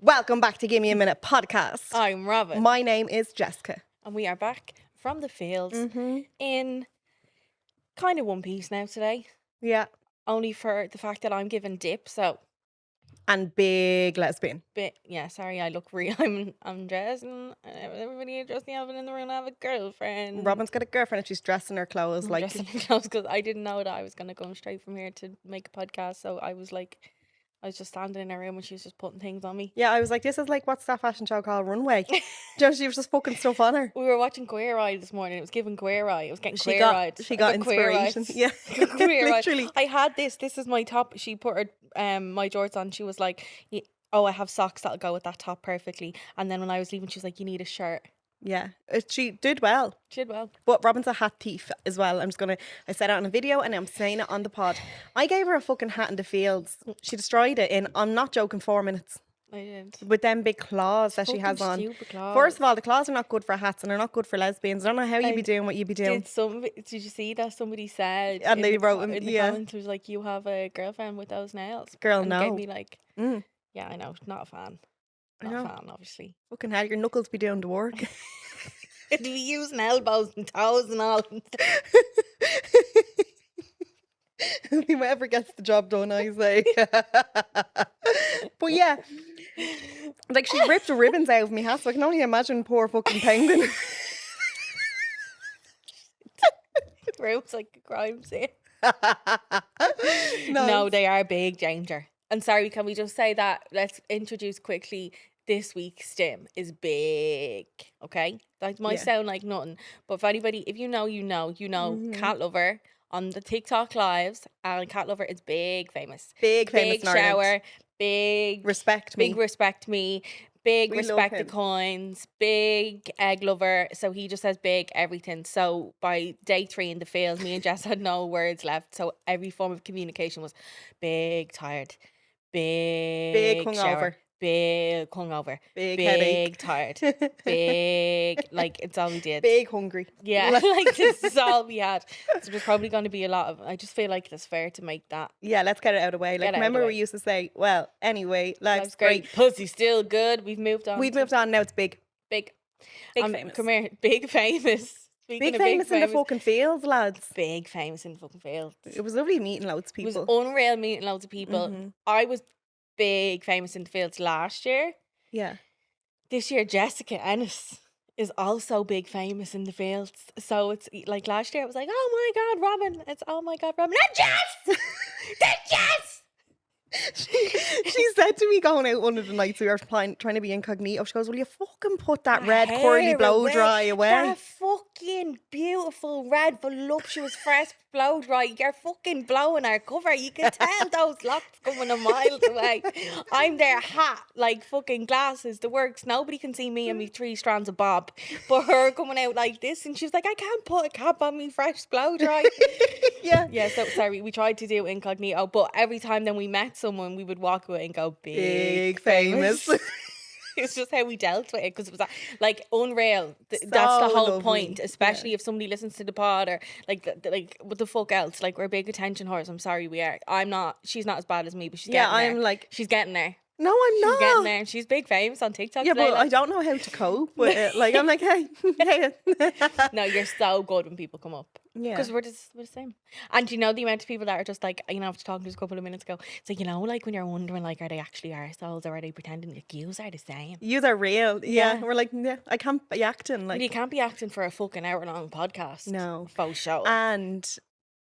Welcome back to Give Me a Minute podcast. I'm Robyn. My name is Jessica. And we are back from the fields in kind of one piece now today. Yeah. Only for the fact that I'm giving dip, so... And big lesbian. Sorry, I look real. I'm dressed and everybody dressed me up in the room. I have a girlfriend. Robyn's got a girlfriend and she's dressing her clothes like... Dressing her clothes because I didn't know that I was going to come straight from here to make a podcast, so I was just standing in her room and she was just putting things on me. Yeah, I was like, this is like, what's that fashion show called? Runway. Do you know, she was just fucking stuff on her. We were watching Queer Eye this morning. It was giving Queer Eye. It was getting Queer Eye. She got inspiration. Yeah, literally. I had this. This is my top. She put her my jorts on. She was like, "Oh, I have socks that'll go with that top perfectly." And then when I was leaving, she was like, "You need a shirt." Yeah, she did well. She did well. But Robyn's a hat thief as well. I said it on a video and I'm saying it on the pod. I gave her a fucking hat in the fields. She destroyed it in, I'm not joking, 4 minutes. I did. With them big claws that she has on. Stupid claws. First of all, the claws are not good for hats and they're not good for lesbians. I don't know how you'd be doing what you'd be doing. Did you see that somebody said? And they wrote in the comments, it was like, "You have a girlfriend with those nails." Girl, and no. Gave me like, yeah, I know, not a fan. Not a fan, obviously. Fucking hell, your knuckles be doing the work. It'd be using elbows and toes and all. Whoever gets the job done, I say. But yeah, like she ripped the ribbons out of me hat, so I can only imagine poor fucking penguin. Room's like a crime scene. No, they are big danger. And sorry, can we just say that? Let's introduce quickly. This week's stim is big, okay? That might sound like nothing, but if anybody, if you know, Cat Lover on the TikTok lives, and Cat Lover is big famous. Big famous Big shower, big respect me. Big respect me. Big We respect love the him. coins, big egg lover. So he just has big everything. So by day 3 in the field, me and Jess had no words left. So every form of communication was big tired, big hungover. shower, big hungover, Big headache. tired, big, like it's all we did. Big hungry. Yeah, like this is all we had. So there's probably going to be a lot of, I just feel like it's fair to make that. Yeah, let's get it out of the way. Like, remember we used to say, well, anyway, life's great. Pussy still good. We've moved on. We've moved on, now it's big. Big famous. Come here. Big famous. Speaking Big of famous in the fucking fields, lads. Big famous in the fucking fields. It was lovely meeting loads of people. It was unreal meeting loads of people. I was big famous in the fields last year. Yeah. This year, Jessica Ennis is also big famous in the fields. So it's like last year, I was like, "Oh my God, Robyn." It's, "Oh my God, Robyn." And Jess! That's Jess! She said to me going out one of the nights we were trying to be incognito, she goes, "Will you fucking put that red curly blow dry away?" That fucking beautiful red voluptuous fresh blow dry. You're fucking blowing our cover. You can tell those locks coming a mile away. I'm there, hat, like fucking glasses, the works. Nobody can see me and me 3 strands of bob. But her coming out like this, and she's like, "I can't put a cap on me fresh blow dry." Yeah, so sorry, we tried to do incognito, but every time then we met someone, we would walk away and go, big famous. It's just how we dealt with it, because it was like unreal. That's the whole lovely point, especially if somebody listens to the pod, or like what the fuck else? Like, we're big attention whores. I'm sorry, we are. I'm not. She's not as bad as me, but she's getting there. I'm like, she's getting there. No, I'm not. She's getting there. She's big famous on TikTok. Yeah, today, but I don't know how to cope with it. Like, I'm like, hey. No, you're so good when people come up. Yeah. Because we're the same. And you know the amount of people that are just like, after talking to us a couple of minutes ago, it's like, like when you're wondering, like, are they actually arseholes or are they pretending? Like, yous are the same. Yous are real. Yeah. We're like, yeah, I can't be acting. Like, you can't be acting for a fucking hour-long podcast. No. Faux show. And,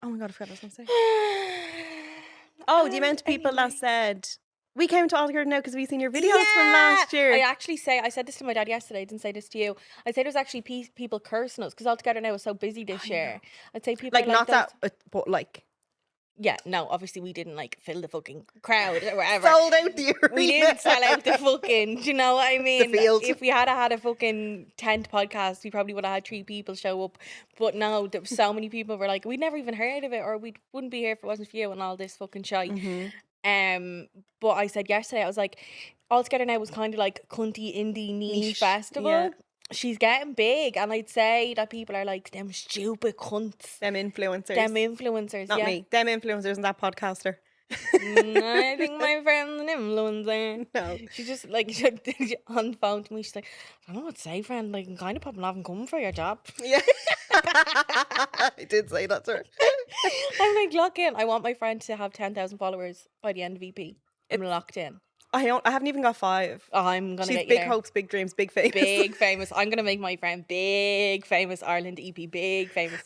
oh my God, I forgot what I was going to say. The amount of people that said, "We came to Alder now because we've seen your videos from last year." I said this to my dad yesterday. I didn't say this to you. I said there's actually people cursing us because Altogether Now was so busy this year. I'd say people like not that, but like. Yeah, no, obviously we didn't like fill the fucking crowd or whatever. Sold out the arena. We didn't sell out the fucking, do you know what I mean? The field. If we had a fucking tent podcast, we probably would have had 3 people show up. But no, there were so many people were like, we'd never even heard of it, or we wouldn't be here if it wasn't for you and all this fucking shite. But I said yesterday, I was like, Altogether Now was kind of like cunty indie niche festival. Yeah. She's getting big, and I'd say that people are like, them stupid cunts. Them influencers. Them influencers, Not me. Them influencers and that podcaster. I think my friend's an influencer. No. She just like on the phone to me. She's like, I don't know what to say, friend. Like, I'm kind of popping off and coming for your job. Yeah. I did say that to her. I'm like, lock in. I want my friend to have 10,000 followers by the end of EP. I'm locked in. I haven't even got 5. Oh, I'm gonna She's get you big there. hopes, big dreams, big famous. Big famous. I'm gonna make my friend big famous. Ireland EP, big famous.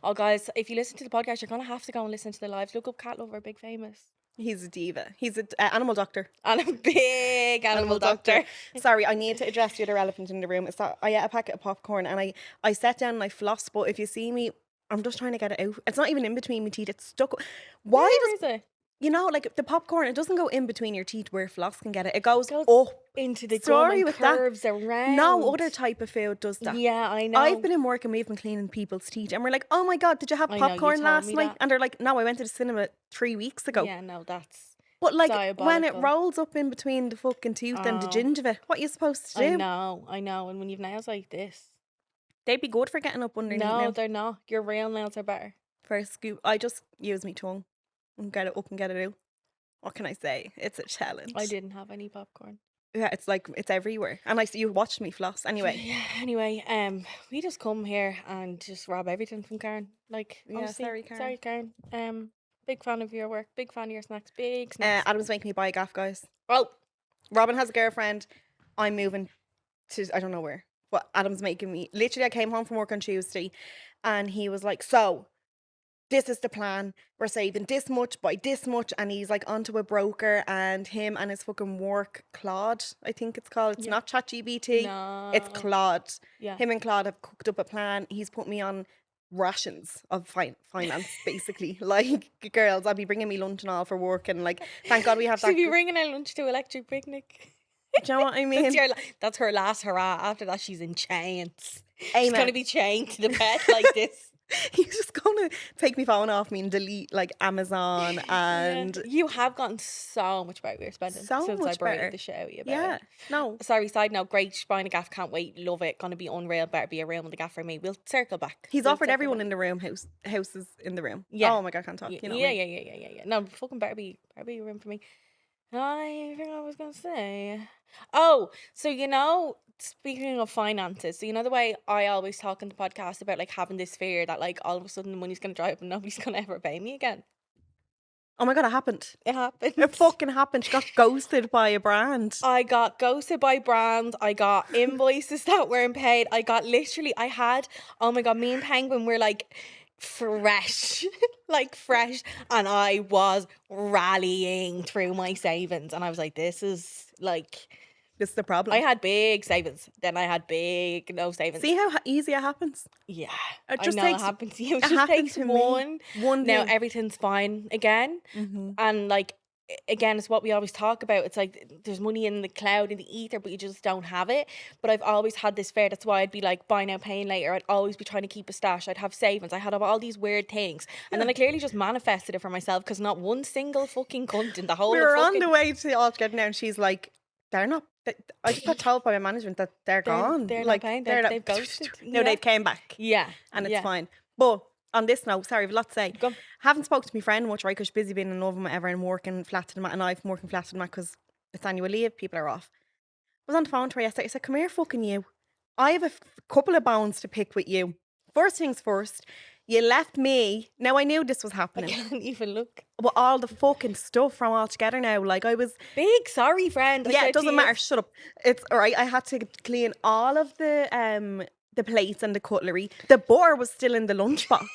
Oh, guys, if you listen to the podcast, you're gonna have to go and listen to the lives. Look up Cat Lover, big famous. He's a diva. He's an animal doctor. And a big animal doctor. Sorry, I need to address the other elephant in the room. It's that I ate a packet of popcorn and I sat down and I flossed, but if you see me, I'm just trying to get it out. It's not even in between my teeth. It's stuck. Why Where does is it? you know, like the popcorn? It doesn't go in between your teeth where floss can get it. It goes up into the Sorry gum and with that. curves around. No other type of food does that. Yeah, I know. I've been in work and we've been cleaning people's teeth, and we're like, "Oh my god, did you have I know, you popcorn told last me night?" that. And they're like, "No, I went to the cinema 3 weeks ago." Yeah, no, that's. But like when it diabolical. rolls up in between the fucking tooth and the gingiva, what are you supposed to do? I know. And when you've nails like this. They'd be good for getting up underneath. No, now. they're not. Your real nails are better. For a scoop, I just use my tongue and get it up and get it out. What can I say? It's a challenge. I didn't have any popcorn. Yeah, it's like it's everywhere. And you watched me floss anyway. Yeah, anyway, we just come here and just rob everything from Karen. Like, Yeah, honestly, sorry, Karen. Sorry, Karen. Big fan of your work. Big fan of your snacks. Big snacks. Adam's making me buy a gaff, guys. Well, Robyn has a girlfriend. I'm moving to I don't know where. But Adam's making me. Literally, I came home from work on Tuesday, and he was like, "So, this is the plan. We're saving this much by this much," and he's like onto a broker, and him and his fucking work, Claude, I think it's called. It's not ChatGPT. no. It's Claude. Yeah. Him and Claude have cooked up a plan. He's put me on rations of finance, basically. Like, girls, I'll be bringing me lunch and all for work, and like, thank God we have that. She'll be bringing her lunch to Electric Picnic. Do you know what I mean? That's her last hurrah. After that, she's in chains. She's Amen. going to be chained to the bed like this. He's just gonna take my phone off me and delete like Amazon and You have gotten so much better with your spending So since I much brought better. the shit out of you about yeah. it. No, Sorry, side note, great buying a gaff, can't wait, love it, gonna be unreal, better be a room with the gaff for me. We'll circle back. he's We'll offered circle everyone back. in the room houses in the room. Yeah. Oh my God, I can't talk. You know what I mean? Yeah. No, fucking better be a room for me. I think I was gonna say. Oh, so speaking of finances, so you know the way I always talk in the podcast about like having this fear that like all of a sudden the money's gonna dry up and nobody's gonna ever pay me again. Oh my God, it happened. It happened. It fucking happened. She got ghosted by a brand. I got ghosted by brands. I got invoices that weren't paid. I had, oh my God, me and Penguin were like fresh, and I was rallying through my savings, and I was like, this is like, This is the problem. I had big savings, then I had big no savings. See how easy it happens? Yeah, It just I know takes it happens to you. It it just happened takes to me. one. Now thing. everything's fine again. Mhm. And like, again, it's what we always talk about. It's like there's money in the cloud, in the ether, but you just don't have it. But I've always had this fear. That's why I'd be like, buy now, paying later. I'd always be trying to keep a stash. I'd have savings. I had all these weird things. And then I clearly just manifested it for myself because not one single fucking cunt in the whole We were on fucking... the way to all together now, and she's like, "They're not." I just got told by my management that they're gone. they're not like paying. They've ghosted. No, Yeah. they've came back. Yeah. And it's yeah. fine. But on this note, sorry, I've a lot to say. Go. Haven't spoke to my friend much, right? Because she's busy being in love and whatever and working flat to the mat. And I've been working flat to the mat because it's annual leave. People are off. I was on the phone to her yesterday. I said, "Come here, fucking you. I have a couple of bones to pick with you. First things first, you left me." Now, I knew this was I happening. can't even look. But all the fucking stuff from all together now. Like, I was... Big sorry, friend. I Yeah, said it to doesn't you. matter. Shut up. It's all right. I had to clean all of the plates and the cutlery. The butter was still in the lunchbox.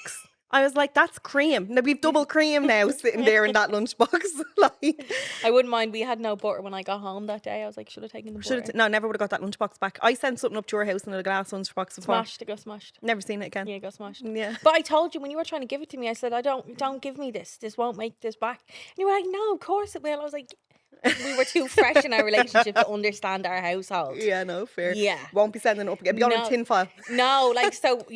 I was like, "That's cream. Now we've double cream now sitting there in that lunchbox." Like, I wouldn't mind. We had no butter when I got home that day. I was like, should have taken the butter. no, never would have got that lunchbox back. I sent something up to your house in a glass lunchbox before. Smashed. It got smashed. Never seen it again. Yeah, it got smashed. Yeah. But I told you when you were trying to give it to me, I said, don't give me this. This won't make this back. And you were like, no, of course it will. I was like, we were too fresh in our relationship to understand our household. Yeah, no, fair. Yeah. Won't be sending it up again. Be on No. a tin file. No, like, so,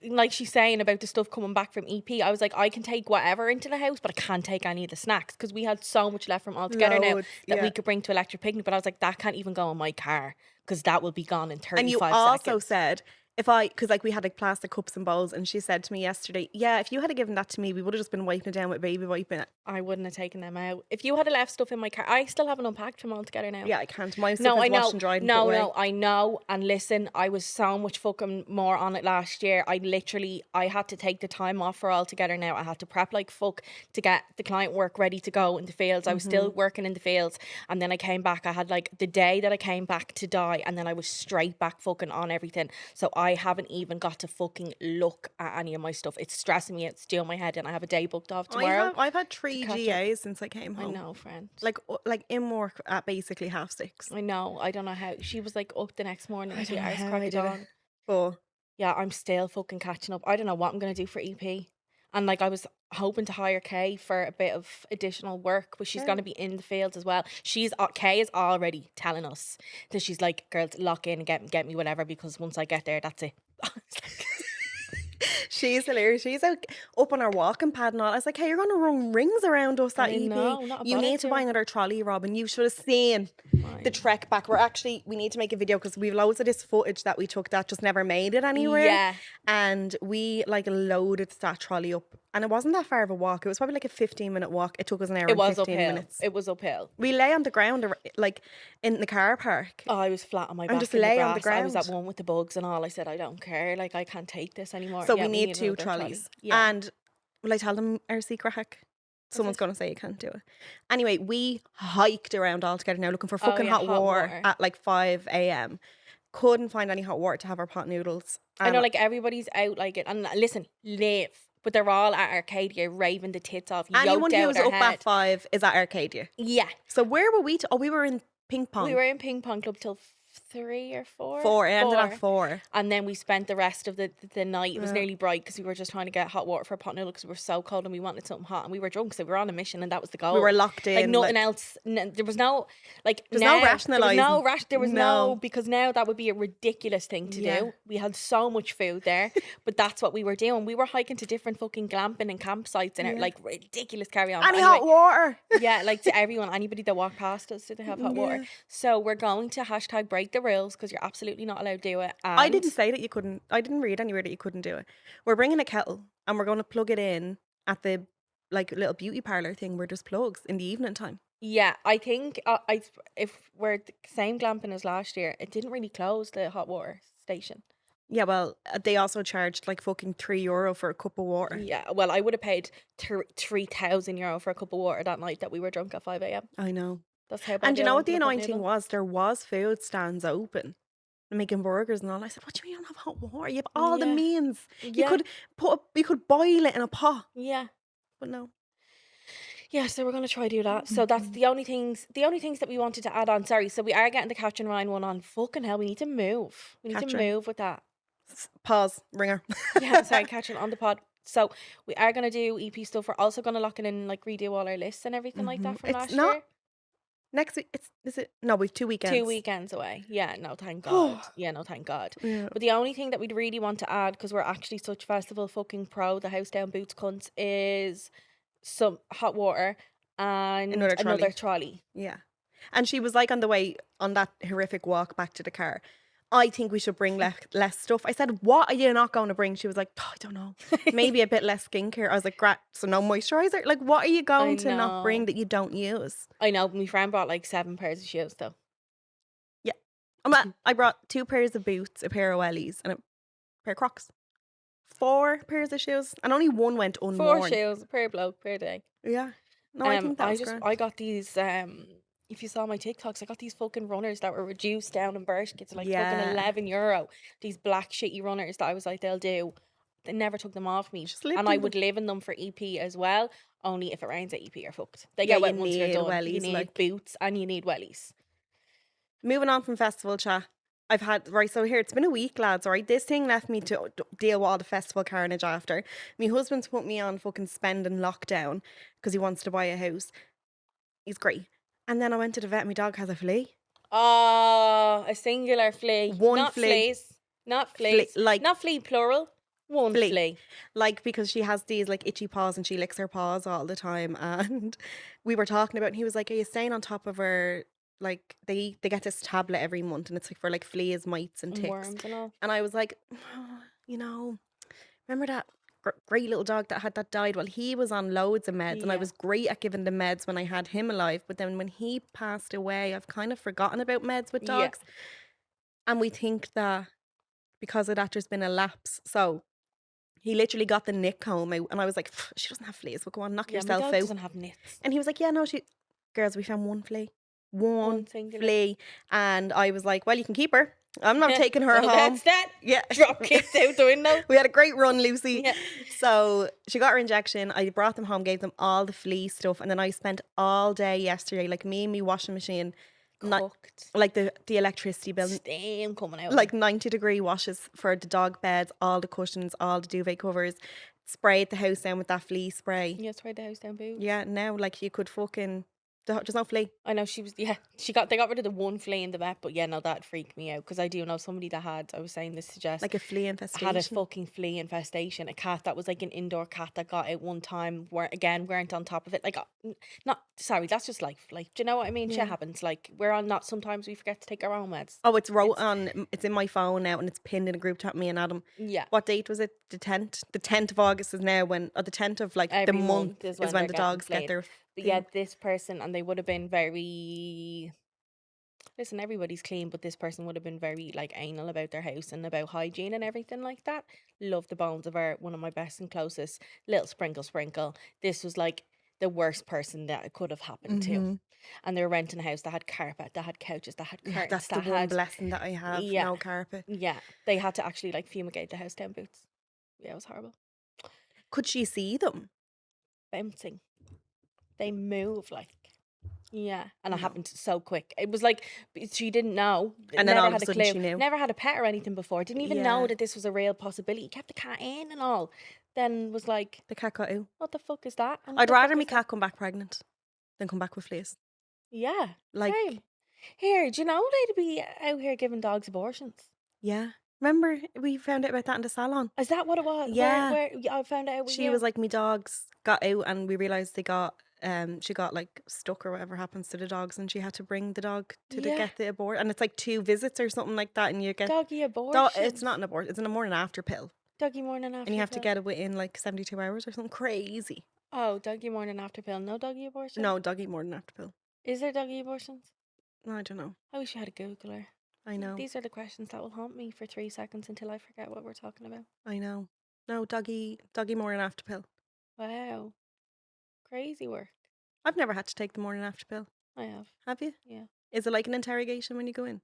like she's saying about the stuff coming back from EP, I was like, I can take whatever into the house, but I can't take any of the snacks because we had so much left from all together now Loads, that yeah. we could bring to Electric Picnic. But I was like, that can't even go in my car because that will be gone in 35 And you seconds. also said, because like we had like plastic cups and bowls, and she said to me yesterday, yeah, if you had given that to me, we would have just been wiping it down with baby wiping it. I wouldn't have taken them out. If you had left stuff in my car, I still haven't unpacked them all together now. Yeah, I can't. My stuff No, is I know. washed and dried and put No, away. no, I know. And listen, I was so much fucking more on it last year. I had to take the time off for all together now. I had to prep like fuck to get the client work ready to go in the fields. I was still working in the fields. And then I came back. I had like the day that I came back to die, and then I was straight back fucking on everything. So I haven't even got to fucking look at any of my stuff. It's stressing me. It's doing my head in. I have a day booked off tomorrow. I've had 3 catch up. GAs since I came I home. know, friend. Like in work at basically 6:30. I know. I don't know how. She was like up the next morning. I She don't know arse how I cracked did on. it. But Yeah, I'm still fucking catching up. I don't know what I'm going to do for EP. And like I was hoping to hire Kay for a bit of additional work, but she's going to be in the fields as well. Kay is already telling us that she's like, girls, lock in and get me whatever, because once I get there, that's it. she's hilarious. She's out up on our walking pad and all. I was like, hey, you're going to run rings around us at I EP. know, not You about need it, to dear. buy another trolley, Robyn. You should have seen the trek back. We need to make a video because we've loads of this footage that we took that just never made it anywhere. Yeah. And we like loaded that trolley up, and it wasn't that far of a walk. It was probably like a 15-minute walk. It took us an hour It and was 15 uphill. minutes. It was uphill. We lay on the ground, like in the car park. Oh, I was flat on my back. just in the lay grass. on the I was at ground. one with the bugs and all. I said, I don't care. Like, I can't take this anymore. So Yeah, we need 2 another trolleys. trolley. Yeah. And will I tell them our secret hack? Someone's going to say you can't do it. Anyway, we hiked around all together now looking for fucking yeah, hot hot water water. at like 5 a.m. Couldn't find any hot water to have our pot noodles. I know, like, everybody's out, like, it. And listen, live. But they're all at Arcadia raving the tits off. anyone yoked out who's their up head. at 5 is at Arcadia. Yeah. So where were we? We were in ping pong. We were in ping pong club till 3 or 4. 4. It ended at 4. And then we spent the rest of the night. It was nearly bright because we were just trying to get hot water for a pot noodle because we were so cold and we wanted something hot, and we were drunk, so we were on a mission, and that was the goal. We were locked in. Like nothing else. There was no like. There's now, no rationalising. There was no, because now that would be a ridiculous thing to Yeah. do. We had so much food there, but that's what we were doing. We were hiking to different fucking glamping and campsites and like ridiculous carry on. Any hot water? Yeah, like to everyone, anybody that walked past us, did they have hot water? So we're going to # break the rules because you're absolutely not allowed to do it. And I didn't say that you couldn't. I didn't read anywhere that you couldn't do it. We're bringing a kettle and we're going to plug it in at the like little beauty parlour thing where there's plugs in the evening time. Yeah, I think if we're the same glamping as last year, it didn't really close the hot water station. Yeah, well, they also charged like fucking €3 for a cup of water. Yeah, well, I would have paid €3,000 for a cup of water that night that we were drunk at 5 a.m. I know. That's how bad. And you they know are what the with pot annoying thing noodle. was? There was food stands open, making burgers and all. I said, "What do you mean you don't have hot water? You have all the Yeah. means. You Yeah. could boil it in a pot." Yeah. But no. Yeah, so we're gonna try do that. So that's the only things that we wanted to add on. Sorry, so we are getting the Catch and Ryan one on. Fucking hell, we need to move. We need to Catherine. move with that. Pause. Ringer. Yeah, sorry, Catching on the pod. So we are gonna do EP stuff. We're also gonna lock it in, like redo all our lists and everything like that from It's last not year. Next week. Is it? No, we've 2 weekends. 2 weekends away. Yeah, no, thank God. Yeah, no, thank God. Yeah. But the only thing that we'd really want to add, because we're actually such festival fucking pro, the house down boots cunts, is some hot water and Another trolley. Yeah. And she was like on the way on that horrific walk back to the car, I think we should bring less stuff. I said, what are you not going to bring? She was like, I don't know. Maybe a bit less skincare. I was like, great. So no moisturizer? Like, what are you going to not bring that you don't use? I know. My friend brought like 7 pairs of shoes though. Yeah. I brought 2 pairs of boots, a pair of wellies, and a pair of Crocs. 4 pairs of shoes. And only one went unworn. 4 shoes, per bloke, per day. Yeah. No, I think that's great. I got these if you saw my TikToks, I got these fucking runners that were reduced down in Bershka to like fucking €11. These black shitty runners that I was like, they'll do. They never took them off me. And I would live in them for EP as well. Only if it rains at EP, you're fucked. They get wet once you're done. Wellies, you need boots and you need wellies. Moving on from festival chat. I've had, so here, it's been a week, lads, all right? This thing left me to deal with all the festival carnage after. My husband's put me on fucking spending lockdown because he wants to buy a house. He's great. And then I went to the vet and my dog has a flea. Oh, a singular flea. One not flea. fleas. Not fleas. Like, not flea plural. One flea. Like, because she has these like itchy paws and she licks her paws all the time. And we were talking about, and he was like, are you staying on top of her like they get this tablet every month, and it's like for like fleas, mites, and And ticks. worms and all. And I was like, you know, remember that great little dog that died? Well, he was on loads of meds, and I Yeah. was great at giving the meds when I had him alive. But then when he passed away, I've kind of forgotten about meds with Yeah. dogs. And we think that because of that, there's been a lapse. So he literally got the nick home out, and I was like, she doesn't have fleas. Well, go on, knock Yeah, my yourself dog out. doesn't have nits. And he was like, yeah, no, girls, we found one flea. One singular. flea. And I was like, well, you can keep her. I'm not taking her Well, home. that's that. Yeah. Drop kicked out the window. We had a great run, Lucy. Yeah. So she got her injection. I brought them home, gave them all the flea stuff. And then I spent all day yesterday, like me and me washing machine, Cooked. like the electricity bill, Steam coming out. like 90-degree washes for the dog beds, all the cushions, all the duvet covers, sprayed the house down with that flea spray. Yeah, sprayed the house down, boo. Yeah, now like you could fucking, there's no flea. I know she was. Yeah, they got rid of the one flea in the vet, but yeah, no, that freaked me out because I do know somebody that had. I was saying this to Jess. Like a flea infestation. Had a fucking flea infestation. A cat that was like an indoor cat that got out one time. Weren't on top of it. Like, not sorry. That's just life. Like, do you know what I mean? Yeah. Shit happens. Like, we're on. Not sometimes we forget to take our own meds. Oh, it's it's in my phone now, and it's pinned in a group chat, me and Adam. Yeah. What date was it? The 10th. The 10th of August is now when, or the 10th of like Every the month is when they're the getting dogs get flayed. their. But yeah, this person, and they would have been very. Listen, everybody's clean, but this person would have been very like anal about their house and about hygiene and everything like that. Love the bones of one of my best and closest. Little sprinkle. This was like the worst person that it could have happened to. And they were renting a house that had carpet, that had couches, that had curtains. Yeah, that's the one blessing that I have. Yeah. No carpet. Yeah, they had to actually like fumigate the house down, boots. Yeah, it was horrible. Could she see them? Bouncing. They move like. Yeah, and it No. happened so quick. It was like she didn't know, And then never all of had a a sudden clue, she knew. never had a pet or anything before. Didn't even know Yeah. that this was a real possibility. Kept the cat in and all. Then was like, The cat got out. "What the fuck is that?" And what I'd the fuck rather is my that? cat come back pregnant than come back with fleas. Yeah, Like, same. Here, do you know they'd be out here giving dogs abortions? yeah. Remember we found out about that in the salon? Is that what it was? Yeah. Where I found out with She you? was like, my dogs got out, and we realised she got like stuck or whatever happens to the dogs, and she had to bring the dog to Yeah. get the abort, and it's like 2 visits or something like that, and you get Doggy abortion. it's not an abort, it's in a morning after pill, Doggy morning after and you have to pill. get it within like 72 hours or something crazy. Oh, doggy morning after pill. No doggy abortion? No, doggy morning after pill. Is there doggy abortions? I don't know. I wish I had a Googler. I know. These are the questions that will haunt me for 3 seconds until I forget what we're talking about. I know. No, doggy morning after pill. Wow. Crazy work. I've never had to take the morning after pill. I have. Have you? Yeah. Is it like an interrogation when you go in?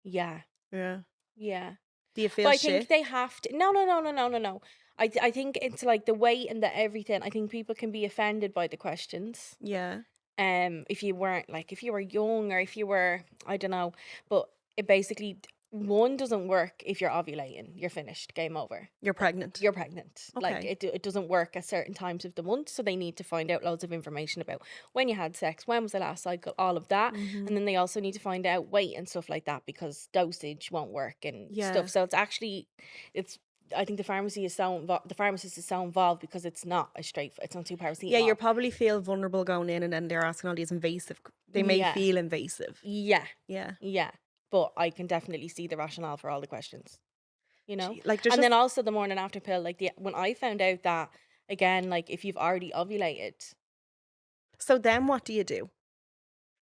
Yeah. Yeah. Yeah. Do you feel But I shit? think they have to. No. I think it's like the weight and the everything. I think people can be offended by the questions. Yeah. If you weren't like, if you were young or if you were, I don't know, but it basically, one doesn't work if you're ovulating. You're finished. Game over. You're pregnant. You're pregnant. Like Okay. it doesn't work at certain times of the month, so they need to find out loads of information about when you had sex, when was the last cycle, all of that, and then they also need to find out weight and stuff like that because dosage won't work and Yeah. stuff. So I think the pharmacist is so involved because it's not a straight. It's not 2 paracetamol. Yeah, you'll probably feel vulnerable going in, and then they're asking all these invasive. They may Yeah. feel invasive. Yeah, Yeah. yeah. But I can definitely see the rationale for all the questions. You know, Like there's and then just- also the morning after pill. Like when I found out that again, like if you've already ovulated, So then what do you do?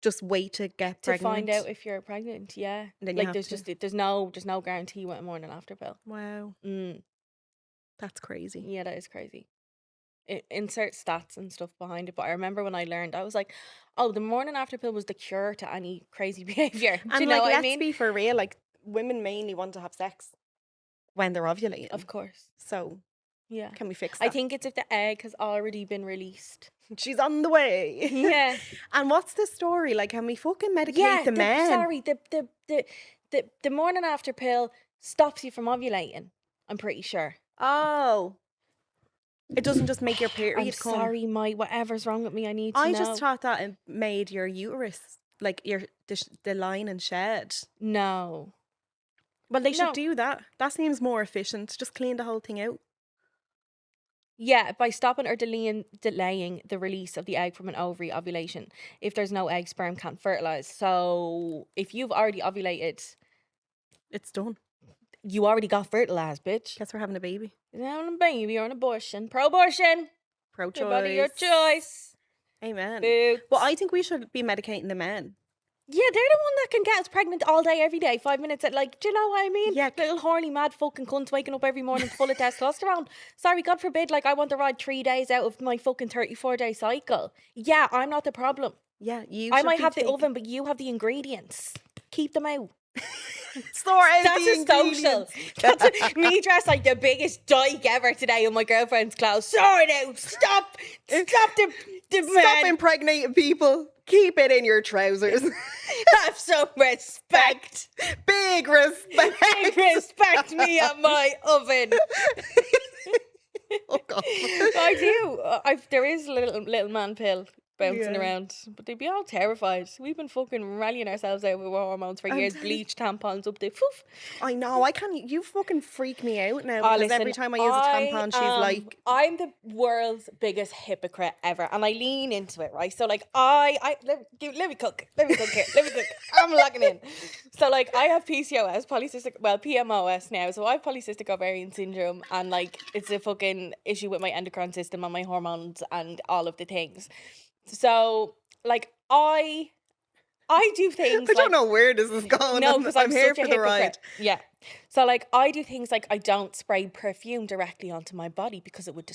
Just wait to get to pregnant? find out if you're pregnant. Yeah, And then you like have there's to- just there's no guarantee with a morning after pill. Wow. That's crazy. Yeah, that is crazy. Insert stats and stuff behind it, but I remember when I learned, I was like, "Oh, the morning after pill was the cure to any crazy behavior." Do And you know like, what let's I mean? be for real. Like, women mainly want to have sex when they're ovulating. Of course. So Yeah. can we fix that? I think it's if the egg has already been released. She's on the way. Yeah. And what's the story? Like, can we fucking medicate Yeah. the men? Sorry. The morning after pill stops you from ovulating. I'm pretty sure. Oh. It doesn't just make your period I'm come. sorry, whatever's wrong with me, I need to I know. just thought that it made your uterus, like the line and shed. No. Well, they should No. do that. That seems more efficient. Just clean the whole thing out. Yeah, by stopping or delaying the release of the egg from an ovary ovulation. If there's no egg, sperm can't fertilize. So if you've already ovulated, It's done. you already got fertilized, bitch. Guess we're having a baby. You're having a baby or an abortion. Pro-abortion. Pro-choice. Your body, your choice. Amen. Boots. Well, I think we should be medicating the men. Yeah, they're the one that can get us pregnant all day, every day, 5 minutes. Like, do you know what I mean? Yeah. Little horny, mad fucking cunts waking up every morning full of testosterone. Sorry, God forbid, like, I want to ride 3 days out of my fucking 34-day cycle. Yeah, I'm not the problem. Yeah, I might have the oven, but you have the ingredients. Keep them out. Sort out That's the a social. That's me dressed like the biggest dyke ever today in my girlfriend's clothes. Sort out. Stop the Stop man. impregnating people. Keep it in your trousers. Have some respect. Big respect. Respect me at my oven. Oh, God. I do. There is a little man pill bouncing around, but they'd be all terrified. We've been fucking rallying ourselves out with hormones for years. Bleach, tampons, up there. Foof. I know. I can't. You fucking freak me out now because listen, every time I use a tampon, she's like, I'm the world's biggest hypocrite ever, and I lean into it, right? So like, let me cook here. I'm locking in. So like, I have PCOS, PMOS now. So I have polycystic ovarian syndrome, and like, it's a fucking issue with my endocrine system and my hormones and all of the things. So like, I do things. I don't know where this is going. No, because I'm here such a for the ride. hypocrite. Yeah. So like, I do things like I don't spray perfume directly onto my body because it would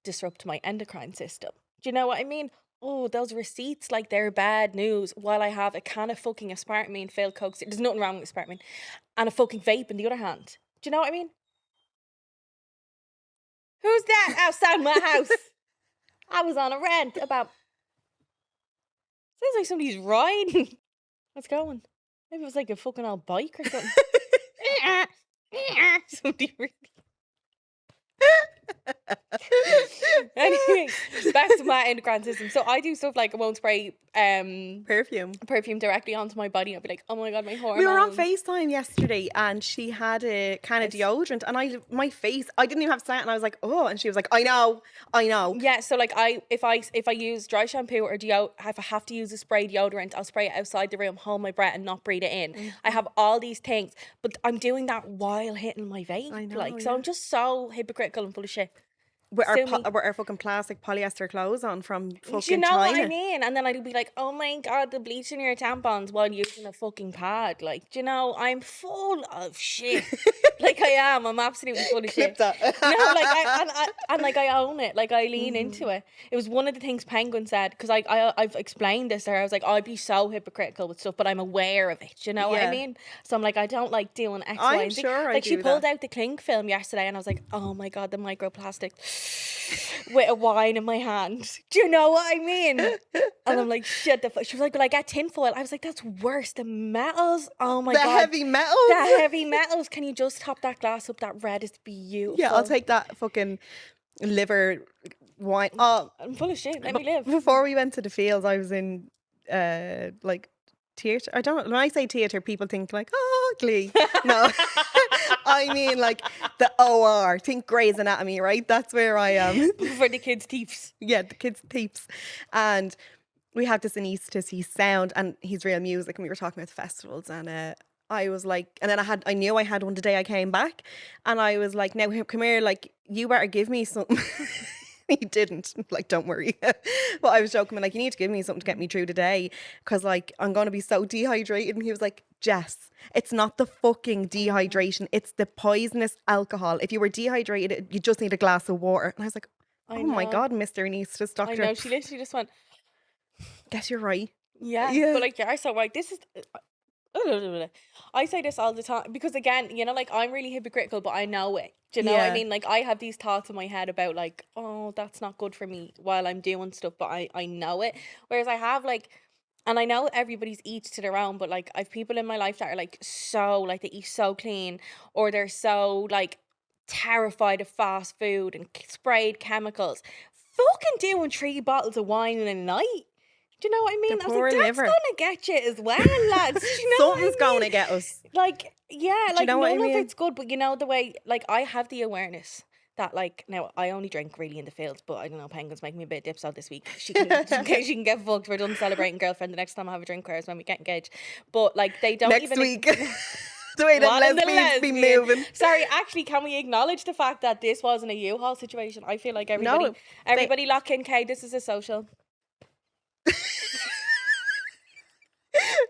disrupt my endocrine system. Do you know what I mean? Oh, those receipts, like, they're bad news. While I have a can of fucking aspartame filled Coke, there's nothing wrong with aspartame, and a fucking vape in the other hand. Do you know what I mean? Who's that outside my house? I was on a rant about. Sounds like somebody's riding. What's going? Maybe it was like a fucking old bike or something. Somebody really. Anyway, back to my endocrine system. So I do stuff like I won't spray perfume directly onto my body. I'll be like, oh my God, my hormones. We were on FaceTime yesterday and she had a can of deodorant and my face, I didn't even have to say it and I was like, oh, and she was like, I know. Yeah, so like if I use dry shampoo or if I have to use a spray deodorant, I'll spray it outside the room, hold my breath and not breathe it in. I have all these things, but I'm doing that while hitting my vape. I know, so I'm just so hypocritical and full of shit. With our fucking plastic polyester clothes on from fucking Do you know China. what I mean? And then I'd be like, oh my God, the bleach in your tampons while using a fucking pad. Like, do you know, I'm full of shit. Like I am. I'm absolutely full of shit. That. No, like I own it. Like I lean into it. It was one of the things Penguin said, because I've explained this to her. I was like, I'd be so hypocritical with stuff, but I'm aware of it. Do you know what I mean? So I'm like, I don't like doing X, Y, and Z. Sure like she pulled out the Clink film yesterday and I was like, oh my God, the microplastic. With a wine in my hand. Do you know what I mean? And I'm like, shit, the fuck. She was like, well, I get tinfoil. I was like, that's worse. The metals. Oh my God. The heavy metals. The heavy metals. Can you just top that glass up? That red is beautiful. Yeah, I'll take that fucking liver wine. Oh, I'm full of shit. Let me live. Before we went to the fields, I was in like theatre. I don't know. When I say theatre, people think like, oh, Glee. No. I mean like the OR. Think Grey's Anatomy, right? That's where I am. For the kids' thieves. Yeah, the kids' thieves. And we have this anaesthetist, he's sound and he's real music, and we were talking about the festivals and I was like, and then I knew I had one the day I came back, and I was like, now come here, like, you better give me something. He didn't, like, don't worry. But I was joking, like, you need to give me something to get me through the day, because like I'm gonna be so dehydrated. And he was like, Jess, it's not the fucking dehydration, it's the poisonous alcohol. If you were dehydrated, you just need a glass of water. And I was like, oh my God, Mr. Anaesthetist doctor. I know, she literally just went, guess you're right. Yeah. But like, you're so right. This is I say this all the time because, again, you know, like, I'm really hypocritical, but I know it. Do you know what I mean? Like, I have these thoughts in my head about like, oh, that's not good for me while I'm doing stuff, but I know it. Whereas I have like, and I know everybody's each to their own, but like, I've people in my life that are like, so like, they eat so clean, or they're so like terrified of fast food and sprayed chemicals, fucking doing 3 bottles of wine in a night. Do you know what I mean? The I was poor like, that's liver. gonna get you as well, lads. Do you know Something's what I mean? going to get us. Like, yeah, like, know what I none of mean? it's good, but you know the way, like, I have the awareness that like now I only drink really in the fields, but I don't know, Penguin's making me a bit of dipsod this week. She can she can get fucked. We're done celebrating girlfriend. The next time I have a drink with her is when we get engaged. But like they don't Next even week. The way that What in the lesbians be lesbian? moving. Sorry, actually, can we acknowledge the fact that this wasn't a U-Haul situation? I feel like No, everybody lock in, Kay. This is a social.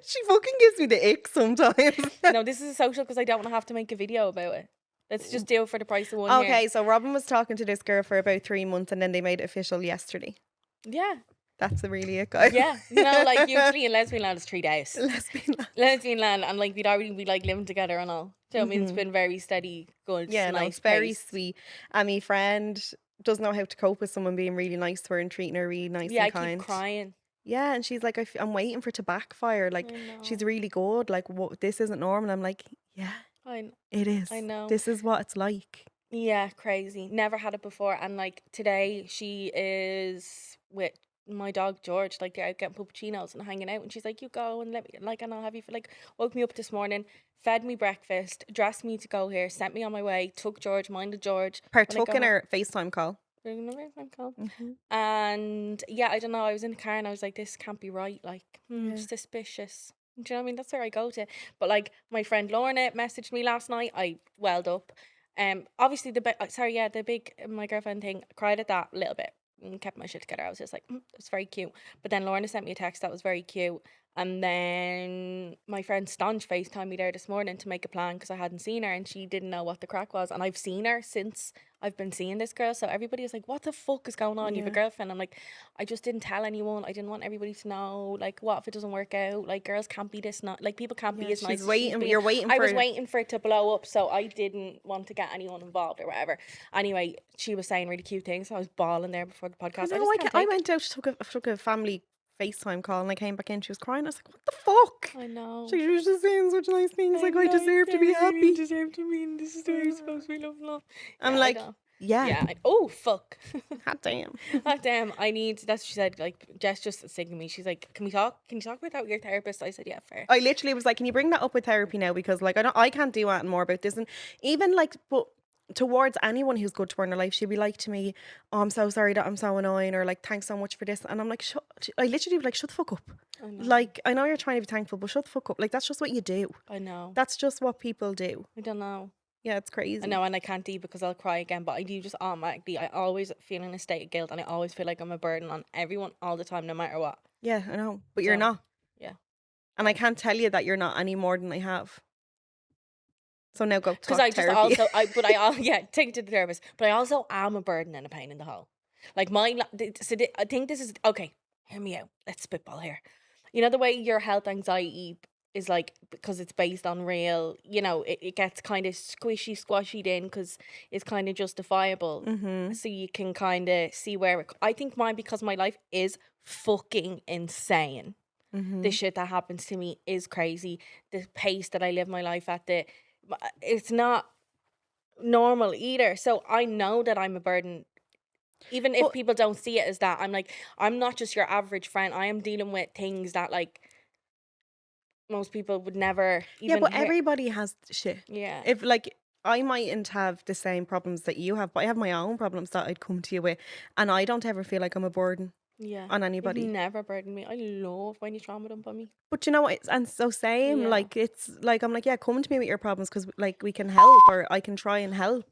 She fucking gives me the ick sometimes. No, this is a social because I don't want to have to make a video about it. Let's just do it for the price of one here. Okay, so Robyn was talking to this girl for about 3 months and then they made it official yesterday. Yeah. That's a really it, guy. Yeah. No, like usually in lesbian land it's 3 days. Lesbian Land and like we'd already be like living together and all. So I mean it's been very steady, good, Yeah, no, nice it's very pace. sweet. And my friend doesn't know how to cope with someone being really nice to her and treating her really nice Yeah, I and kind. keep crying. Yeah, and she's like, I'm waiting for it to backfire. Like, she's really good. Like, what? This isn't normal. I'm like, yeah, it is. I know. This is what it's like. Yeah, crazy. Never had it before. And like today she is with my dog George, like they're out getting puppuccinos and hanging out, and she's like, you go and let me, like, and I'll have you for, like, woke me up this morning, fed me breakfast, dressed me to go here, sent me on my way, took George, minded George. Partook in her FaceTime call. And yeah, I don't know, I was in the car and I was like, this can't be right, like, suspicious. Do you know what I mean? That's where I go to. But like my friend Lorna messaged me last night. I welled up. Obviously the big my girlfriend thing, cried at that a little bit and kept my shit together. I was just like, it was very cute. But then Lorna sent me a text that was very cute. And then my friend Staunch FaceTimed me there this morning to make a plan because I hadn't seen her and she didn't know what the crack was. And I've seen her since I've been seeing this girl. So everybody was like, what the fuck is going on? You have a girlfriend? I'm like, I just didn't tell anyone. I didn't want everybody to know. Like, what if it doesn't work out? Like, girls can't be this not like people can't be as nice. You're waiting for I was waiting for it to blow up, so I didn't want to get anyone involved or whatever. Anyway, she was saying really cute things. So I was bawling there before the podcast. I went out, took a family FaceTime call and I came back in, she was crying. I was like, what the fuck? I know. She was just saying such nice things, like, I deserve to be happy. I deserve to be, and this is the way you're supposed to be, love. I'm like, yeah. Oh, fuck. God damn. God damn, I need, that's what she said, like, Jess just signaled me. She's like, can you talk about that with your therapist? I said, yeah, fair. I literally was like, can you bring that up with therapy now? Because like, I can't do anything more about this. And even like, but towards anyone who's good to her in her life, she'd be like to me, oh, I'm so sorry that I'm so annoying, or like, thanks so much for this. And I'm like, I literally be like, shut the fuck up. Like, I know you're trying to be thankful, but shut the fuck up. Like, that's just what you do. I know. That's just what people do. I don't know. Yeah, it's crazy. I know, and I can't do because I'll cry again, but I do just automatically, I always feel in a state of guilt and I always feel like I'm a burden on everyone all the time, no matter what. Yeah, I know. But you're not. Yeah. And I can't tell you that you're not any more than I have. So now go talk because I just therapy. take it to the therapist. But I also am a burden and a pain in the hole. Like I think this is okay. Hear me out. Let's spitball here. You know the way your health anxiety is like, because it's based on real. You know, it gets kind of squashied in because it's kind of justifiable. So you can kind of see where I think mine, because my life is fucking insane. The shit that happens to me is crazy. The pace that I live my life at, it's not normal either. So I know that I'm a burden. Even if people don't see it as that, I'm like, I'm not just your average friend. I am dealing with things that like most people would never even but everybody has shit. Yeah. If like, I mightn't have the same problems that you have, but I have my own problems that I'd come to you with, and I don't ever feel like I'm a burden. On anybody. You've never burdened me. I love when you trauma dump on me. But you know what? And so same. Like, it's like, I'm like, yeah, come to me with your problems because like we can help, or I can try and help.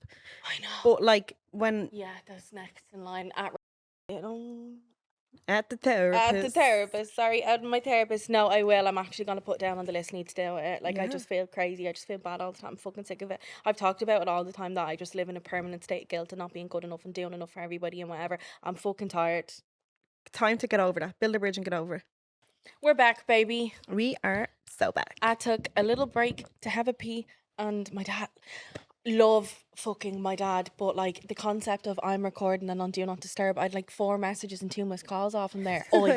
I know. But like when that's next in line at the therapist. Sorry, at my therapist. No, I will. I'm actually gonna put down on the list. Need to do it. Like I just feel crazy. I just feel bad all the time. I'm fucking sick of it. I've talked about it all the time that I just live in a permanent state of guilt and not being good enough and doing enough for everybody and whatever. I'm fucking tired. Time to get over that. Build a bridge and get over it. We're back, baby. We are so back. I took a little break to have a pee, and my dad, love fucking my dad, but like the concept of I'm recording and on Do Not Disturb, I'd like 4 messages and 2 missed calls off him there. Oi.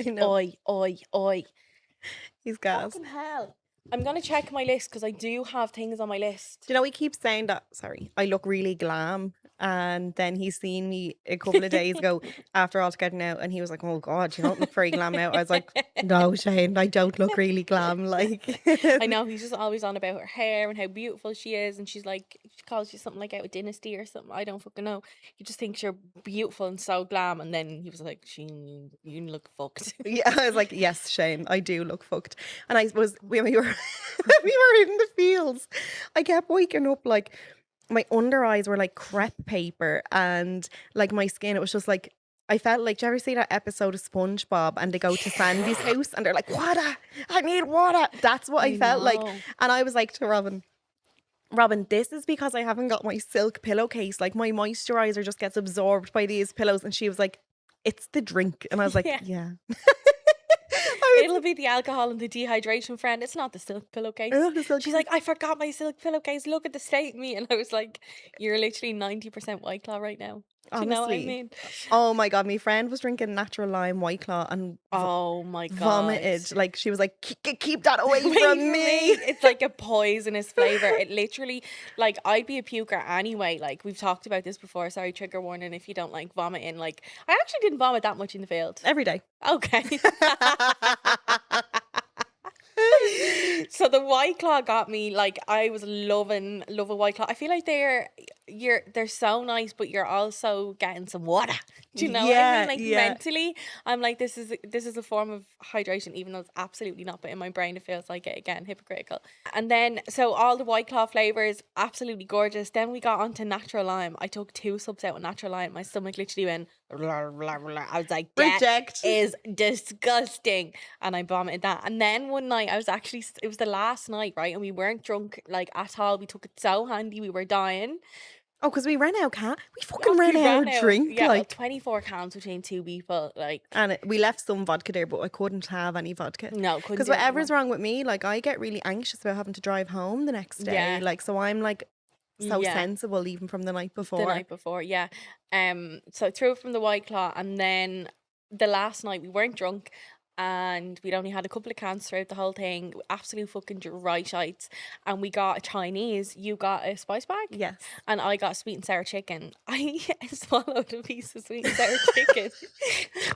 He's gas. Fucking hell. I'm gonna check my list because I do have things on my list. Do you know, he keeps saying that, I look really glam, and then he's seen me a couple of days ago after all getting out, and he was like, oh god, you don't look very glam out. I was like, no Shane, I don't look really glam. Like, I know, he's just always on about her hair and how beautiful she is, and she's like, calls you something like out of Dynasty or something. I don't fucking know. He just thinks you're beautiful and so glam. And then he was like, Shane, you look fucked. Yeah, I was like, yes, Shane, I do look fucked. And I was when we were when we were in the fields, I kept waking up like my under eyes were like crepe paper, and like my skin, it was just like I felt like, do you ever see that episode of SpongeBob and they go to Sandy's house and they're like, water, I need water. That's what I felt like. know. And I was like to Robyn, this is because I haven't got my silk pillowcase. Like my moisturizer just gets absorbed by these pillows. And she was like, it's the drink. And I was like, Yeah. yeah. It'll be the alcohol and the dehydration, friend. It's not the silk pillowcase. She's like, I forgot my silk pillowcase. Look at the state of me. And I was like, you're literally 90% White Claw right now. Do you know what I Honestly. mean? Oh my God, my friend was drinking natural lime White Claw and Oh my God. vomited. Like she was like, keep that away Away from me. It's like a poisonous flavor. It literally, like, I'd be a puker anyway. Like, we've talked about this before. Sorry, trigger warning if you don't like vomiting. Like, I actually didn't vomit that much in the field. Every day. Okay. So the White Claw got me. Like, I was love a White Claw. I feel like they're so nice, but you're also getting some water. Do you know what I Yeah, mean? Like yeah. mentally, I'm like, this is a form of hydration, even though it's absolutely not. But in my brain, it feels like it again, hypocritical. And then so all the White Claw flavors, absolutely gorgeous. Then we got onto natural lime. I took 2 subs out with natural lime. My stomach literally went. I was like, that Reject. is disgusting, and I vomited that. And then one night, it was the last night, right? And we weren't drunk like at all. We took it so handy. We were dying. Oh, because we ran out, we fucking Oh, ran we out ran of out. drink. Yeah, well, Like, 24 cans between 2 people. Like, and we left some vodka there, but I couldn't have any vodka. no, couldn't Because do it, no. whatever's wrong with me, like I get really anxious about having to drive home the next day. Yeah. Like, so I'm like so Yeah. sensible even from the night before. The night before, yeah. So I threw it from the White Claw, and then the last night we weren't drunk, and we'd only had a couple of cans throughout the whole thing. Absolute fucking dry shites. And we got a Chinese. You got a spice bag? Yes. And I got sweet and sour chicken. I swallowed a piece of sweet and sour chicken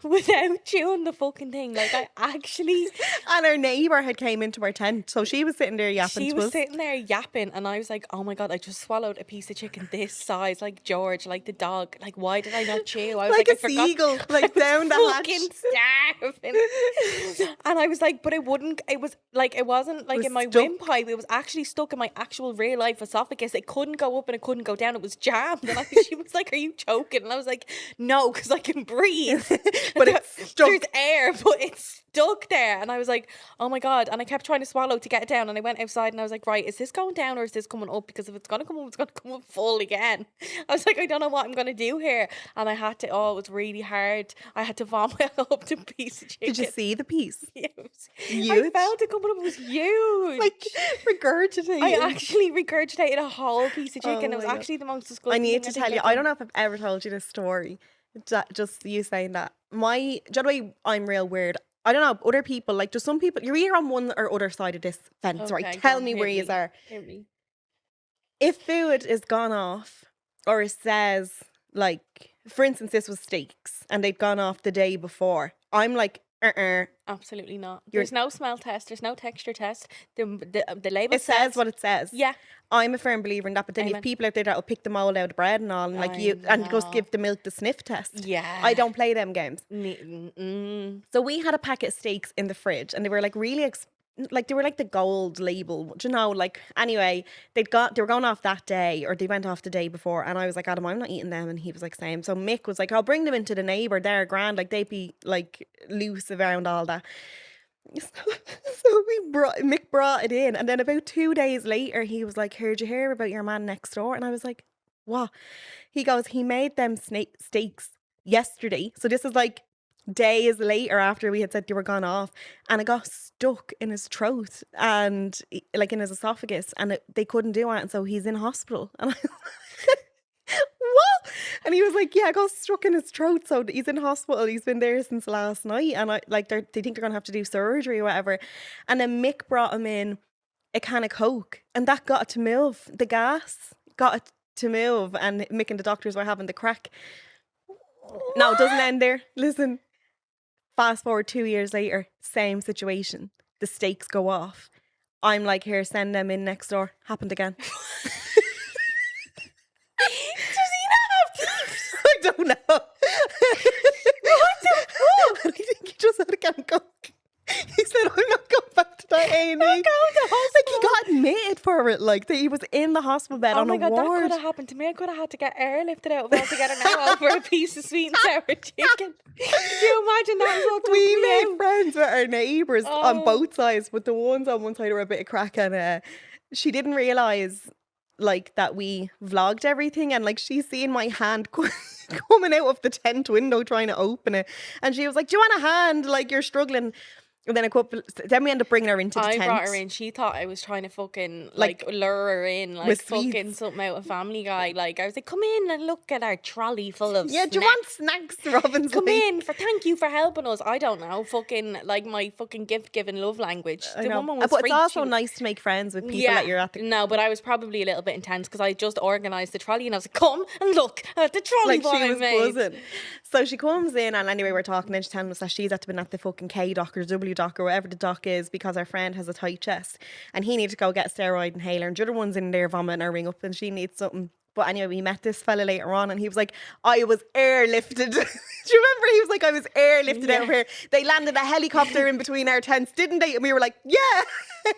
without chewing the fucking thing. Like, I actually... And our neighbour had came into our tent, so she was sitting there yapping She to was us. sitting there yapping, and I was like, oh my God, I just swallowed a piece of chicken this size, like George, like the dog. Like, why did I not chew? I was like like, a I forgot. seagull, like down the hatch. Fucking starving. And I was like, but it wasn't like was in my stuck. windpipe. It was actually stuck in my actual real life esophagus. It couldn't go up and it couldn't go down. It was jammed. And she was like, are you choking? And I was like, no, because I can breathe. But it's stuck. There's air, but it's stuck there. And I was like, oh my God. And I kept trying to swallow to get it down. And I went outside and I was like, right, is this going down or is this coming up? Because if it's going to come up, it's going to come up full again. I was like, I don't know what I'm going to do here. And I had to, it was really hard. I had to vomit up the piece of chicken. Did you see the piece? It was Huge. I felt it coming up. It was huge. Like regurgitating. I actually regurgitated a whole piece of chicken. Oh it was my God. actually the most I disgusting need thing to think tell you, I've I done. don't know if I've ever told you this story. Just you saying that. Do you know the way I'm real weird? I don't know, other people, like just some people, you're either on one or other side of this fence, right? Okay, Tell go on, me hit where you me. are. Hit me. If food is gone off, or it says, like, for instance, this was steaks and they'd gone off the day before, I'm like, Absolutely not. You're- There's no smell test. There's no texture test. The label it says what it says. Yeah. I'm a firm believer in that, but then you Amen. have people out there that'll pick the mold out of bread and all, and like and just know. give the milk the sniff test. Yeah. I don't play them games. Mm-mm. So we had a packet of steaks in the fridge, and they were like really like they were like the gold label, do you know? Like anyway, they were going off that day, or they went off the day before, and I was like, Adam, I'm not eating them, and he was like, same. So Mick was like, I'll bring them into the neighbour, they're grand, like they'd be like loose around all that. So Mick brought it in, and then about 2 days later, he was like, heard you hear about your man next door? And I was like, what? He goes, he made them steaks yesterday. So this is like days later after we had said they were gone off, and it got stuck in his throat and like in his esophagus, and they couldn't do it, and so he's in hospital. And I was like, what? And he was like, yeah, it got stuck in his throat, so he's in hospital. He's been there since last night, and they think they're gonna have to do surgery or whatever. And then Mick brought him in a can of Coke, and that got it to move. The gas got it to move, and Mick and the doctors were having the crack. No, it doesn't end there. Listen, fast forward 2 years later, same situation. The steaks go off. I'm like, here, send them in next door. Happened again. don't know. What the fuck? I think he just had a can of coke. He said, I'm not going back to that A&E. Not going to hospital. Like, he got admitted for it. Like, that he was in the hospital bed Oh on my a God, that ward. could have happened to me. I could have had to get airlifted out of altogether now over a piece of sweet and sour chicken. Could you imagine that was what took We me made out? friends with our neighbours on Oh. both sides, but the ones on one side were a bit of crack, and she didn't realise like that we vlogged everything, and like she's seen my hand coming out of the tent window trying to open it, and she was like, "Do you want a hand? Like you're struggling." And then we ended up bringing her into the I tent. brought her in. She thought I was trying to fucking like lure her in, like with fucking sweets. something out of Family Guy. Like I was like, "Come in and look at our trolley full of Yeah, do you want snacks, Robyn's Come like, in for thank you for helping us." I don't know, fucking like my fucking gift giving love language. I The know. woman was But it's freaked. also nice to make friends with people that you're at the No, but I was probably a little bit intense because I just organised the trolley and I was like, "Come and look at the trolley." like she was made. buzzing. So she comes in, and anyway, we're talking, and she's telling us that she's had to been at the fucking K dock or W dock or whatever the dock is because her friend has a tight chest and he needs to go get a steroid inhaler, and the other one's in there vomiting her ring up and she needs something. But anyway, we met this fella later on, and he was like, I was airlifted. Do you remember? He was like, I was airlifted out of here. They landed a helicopter in between our tents, didn't they? And we were like, yeah.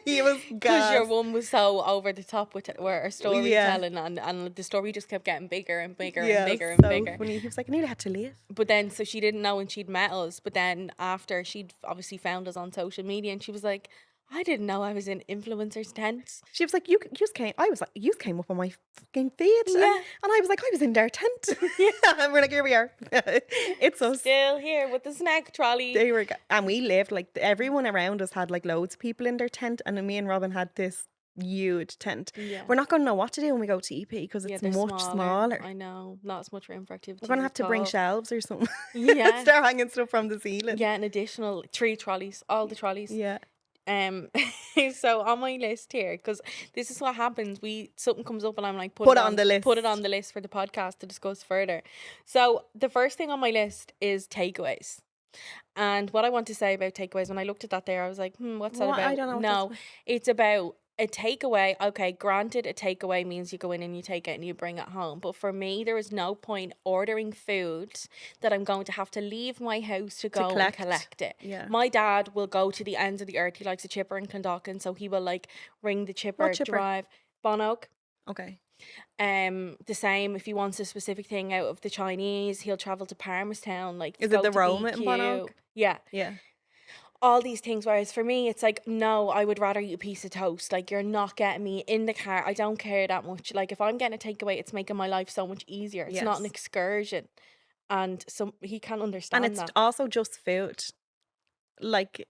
He was Because your gassed. one was so over the top with her storytelling, and the story just kept getting bigger and bigger and bigger and so bigger. funny. He was like, I nearly had to leave. But then, so she didn't know when she'd met us. But then after she'd obviously found us on social media, and she was like, I didn't know I was in influencers' tents. She was like, you came. I was like, you came up on my fucking feed. Yeah. And I was like, I was in their tent. Yeah. And we're like, here we are. It's us. Still here with the snack trolley. They were, and we lived like everyone around us had like loads of people in their tent, and then me and Robyn had this huge tent. Yeah. We're not going to know what to do when we go to EP because it's they're much smaller. I know. Not as much room for activity. We're going to have to bring shelves or something. Yeah. Start hanging stuff from the ceiling. Yeah, an additional 3 trolleys. All the trolleys. Yeah. So on my list here, because this is what happens, something comes up and I'm like, Put it on the list. Put it on the list for the podcast to discuss further. So the first thing on my list is takeaways. And what I want to say about takeaways, when I looked at that there, I was like, what's that What? about? I don't know what No, that's it's about a takeaway. Okay, granted, a takeaway means you go in and you take it and you bring it home. But for me, there is no point ordering food that I'm going to have to leave my house to go and collect it. Yeah. My dad will go to the ends of the earth. He likes a chipper in Clondalkin, so he will like ring the chipper, chipper? drive Bonoak. Okay. The same if he wants a specific thing out of the Chinese, he'll travel to Palmerstown. Like, Is go it the to Roma in BQ. Bonoak? Yeah. Yeah. All these things, whereas for me it's like, no, I would rather eat a piece of toast. Like, you're not getting me in the car. I don't care that much. Like, if I'm getting a takeaway, it's making my life so much easier. It's not an Yes. excursion. And so he can understand And it's that. also just food. Like,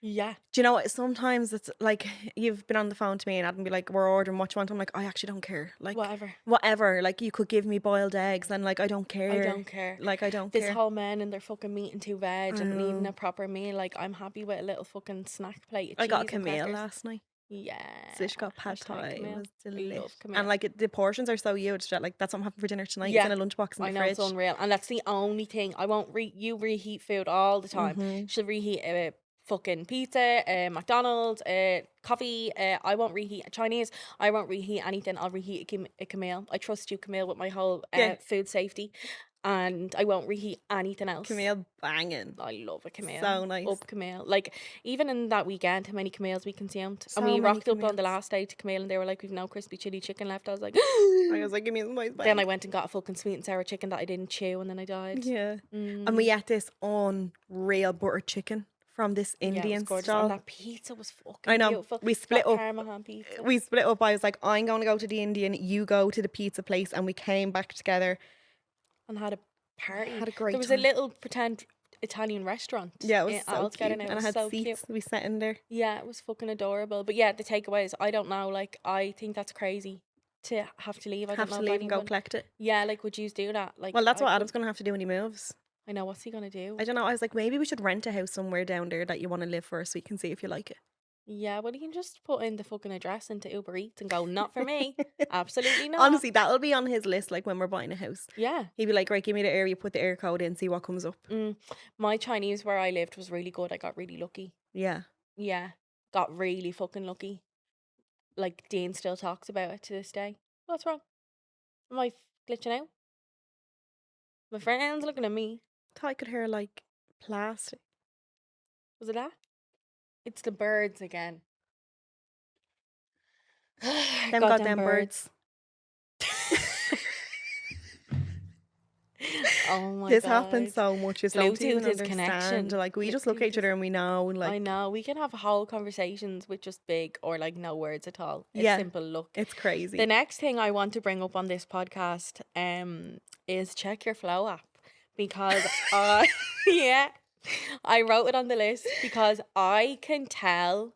Yeah. do you know what? Sometimes it's like you've been on the phone to me and I'd be like, we're ordering what you want. I'm like, I actually don't care. Like, whatever. Like, you could give me boiled eggs and like, I don't care. I don't care. Like, I don't This care. whole men and their fucking meat and 2 veg and eating a proper meal. Like, I'm happy with a little fucking snack plate of I got a cheese and Camille crackers. last night. Yeah. So she got pad Hashtag thai. It Camille. was We delicious. love Camille. And like the portions are so huge that like that's what I'm having for dinner tonight. Yeah. It's in a lunchbox in the I know, fridge. it's unreal. And that's the only thing. I won't you reheat food all the time. Mm-hmm. She'll reheat a fucking pizza, McDonald's, coffee. I won't reheat Chinese. I won't reheat anything. I'll reheat a Camille. I trust you, Camille, with my whole food safety. And I won't reheat anything else. Camille banging. I love a Camille. So nice. Up Camille. Like, even in that weekend, how many Camille's we consumed. So and we many rocked up on the Camille's. last day to Camille and they were like, we've no crispy chili chicken left. I was like, I was like, give me some nice then I went and got a fucking sweet and sour chicken that I didn't chew and then I died. Yeah. And we ate this unreal butter chicken from this Indian gorgeous. stall. And that pizza was fucking I know. beautiful. We split That up. Parmesan pizza. We split up. I was like, I'm going to go to the Indian, you go to the pizza place, and we came back together. And had a party. Had a great There was time. a little pretend Italian restaurant. Yeah, it was in so Altogether cute. now. And It I was had so seats. cute. We sat in there. Yeah, it was fucking adorable. But yeah, the takeaways, I don't know. Like, I think that's crazy to have to leave. I Have don't to know if leave and go anyone- collect it. Yeah, like, would you do that? Like, Well, that's I what could- Adam's going to have to do when he moves. I know, what's he gonna do? I don't know. I was like, maybe we should rent a house somewhere down there that you want to live for, so you can see if you like it. Yeah, well, he can just put in the fucking address into Uber Eats and go, not for me. Absolutely not. Honestly, that'll be on his list. Like when we're buying a house, Yeah. he'd be like, right, give me the area, put the air code in, see what comes up. My Chinese where I lived was really good. I got really lucky. Yeah. Yeah. Got really fucking lucky. Like, Dean still talks about it to this day. What's wrong? Am I glitching out? My friend's looking at me. Thought I could hear like plastic. Was it that? It's the birds again. Them goddamn birds. Oh my This god. happens so much. You don't Bluetooth even is understand. connection. Like we just look at each other and we know. Like I know. We can have whole conversations with just big or like no words at all. It's Yeah. simple look. it's crazy. The next thing I want to bring up on this podcast is check your Flow app, because yeah, I wrote it on the list because I can tell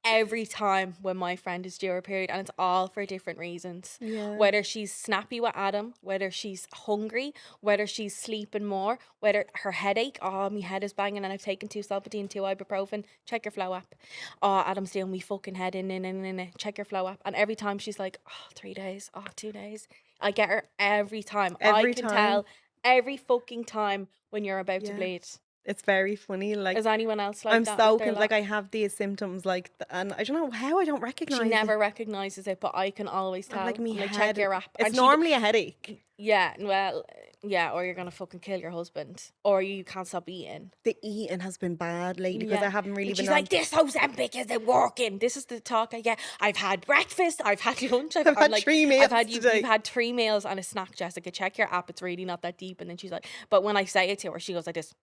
every time when my friend is due her period, and it's all for different reasons. Yeah. Whether she's snappy with Adam, whether she's hungry, whether she's sleeping more, whether her headache, oh, my head is banging and I've taken 2 Solpadeine, 2 ibuprofen, check your Flow app. Oh, Adam's doing me fucking head in, check your Flow app. And every time she's like, oh, 3 days, oh, 2 days. I get her every time. Every I can time. tell every fucking time when you're about to Yeah. bleed. It's very funny. Like Is anyone else like I'm that? so with their like lot? I have these symptoms like and I don't know how I don't recognize She it. never recognises it, but I can always tell. I'm like me I'm like, head. check your app. It's And she- normally a headache. yeah, well, yeah, or you're gonna fucking kill your husband, or you can't stop eating. The eating has been bad lately because Yeah. I haven't really And been she's on. like, this Ozempic isn't working. This is the talk I get. I've had breakfast, I've had lunch, I've I'm had like, 3 meals I've had today. you've had 3 meals and a snack, Jessica. Check your app. It's really not that deep. And then she's like, but when I say it to her, she goes like this.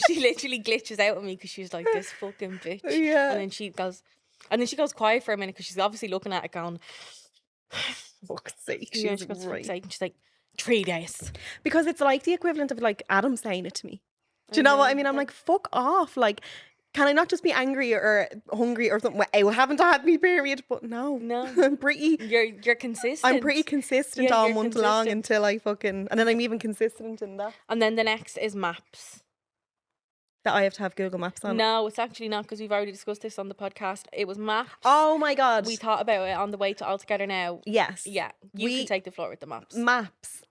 She literally glitches out at me because she's like, this fucking bitch. Yeah. And then she goes quiet for a minute because she's obviously looking at it going, Fuck's sake, yeah, she's she goes, "For fuck's right. sake." And she's like, 3 days. Because it's like the equivalent of like Adam saying it to me. Do you know what I mean? I'm like, fuck off. Like, can I not just be angry or hungry or something? Well, I haven't had me period, but no. No. I'm pretty You're consistent. I'm pretty consistent Yeah, all you're month long consistent. until I fucking and then I'm even consistent in that. And then the next is maps. That I have to have Google Maps on. No, it's actually not, because we've already discussed this on the podcast. It was maps. Oh my god. We thought about it on the way to All Together Now. Yes. Yeah, you can take the floor with the maps. Maps.